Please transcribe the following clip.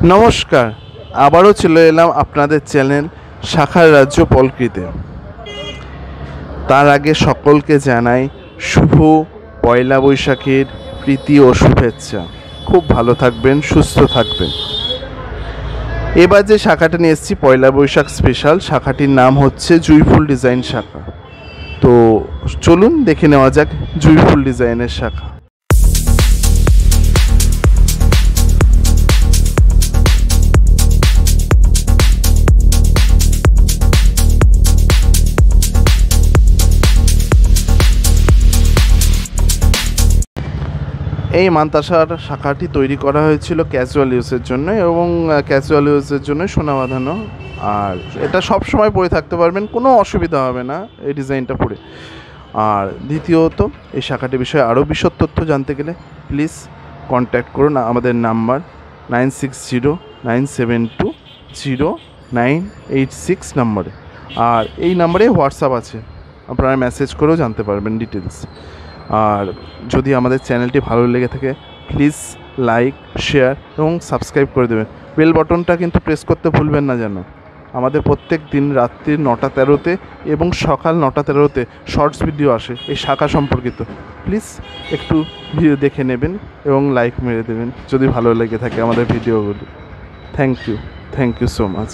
নমস্কার, আবারও চলে এলাম আপনাদের চ্যানেল শাখার রাজ্য পলকিতে। তার আগে সকলকে জানাই শুভ পয়লা বৈশাখের প্রীতি ও শুভেচ্ছা। খুব ভালো থাকবেন, সুস্থ থাকবেন। এবার যে শাখাটা নিয়ে এসেছি পয়লা বৈশাখ স্পেশাল, শাখাটির নাম হচ্ছে জুঁইফুল ডিজাইন শাখা। তো চলুন দেখে নেওয়া যাক জুঁইফুল ডিজাইনের শাখা। এই মান্তাসার শাখাটি তৈরি করা হয়েছিল ক্যাজুয়াল ইউজের জন্য, এবং ক্যাজুয়াল ইউজের জন্য সোনা বাঁধানো। আর এটা সব সময় পরে থাকতে পারবেন, কোনো অসুবিধা হবে না এই ডিজাইনটা পরে। আর দ্বিতীয়ত, এই শাখাটির বিষয়ে আরও বিশদ তথ্য জানতে গেলে প্লিজ কন্ট্যাক্ট করুন আমাদের নাম্বার 9609720986 নম্বরে। আর এই নাম্বারে হোয়াটসঅ্যাপ আছে, আপনারা মেসেজ করেও জানতে পারবেন ডিটেলস। আর যদি আমাদের চ্যানেলটি ভালো লেগে থাকে প্লিজ লাইক, শেয়ার এবং সাবস্ক্রাইব করে দেবেন। বেল বটনটা কিন্তু প্রেস করতে ভুলবেন না যেন। আমাদের প্রত্যেক দিন রাত্রি 9টা 13তে এবং সকাল 9টা 13তে শর্টস ভিডিও আসে এই শাখা সম্পর্কিত। প্লিজ একটু ভিডিও দেখে নেবেন এবং লাইক মেরে দেবেন যদি ভালো লেগে থাকে আমাদের ভিডিওগুলি। Thank you so much.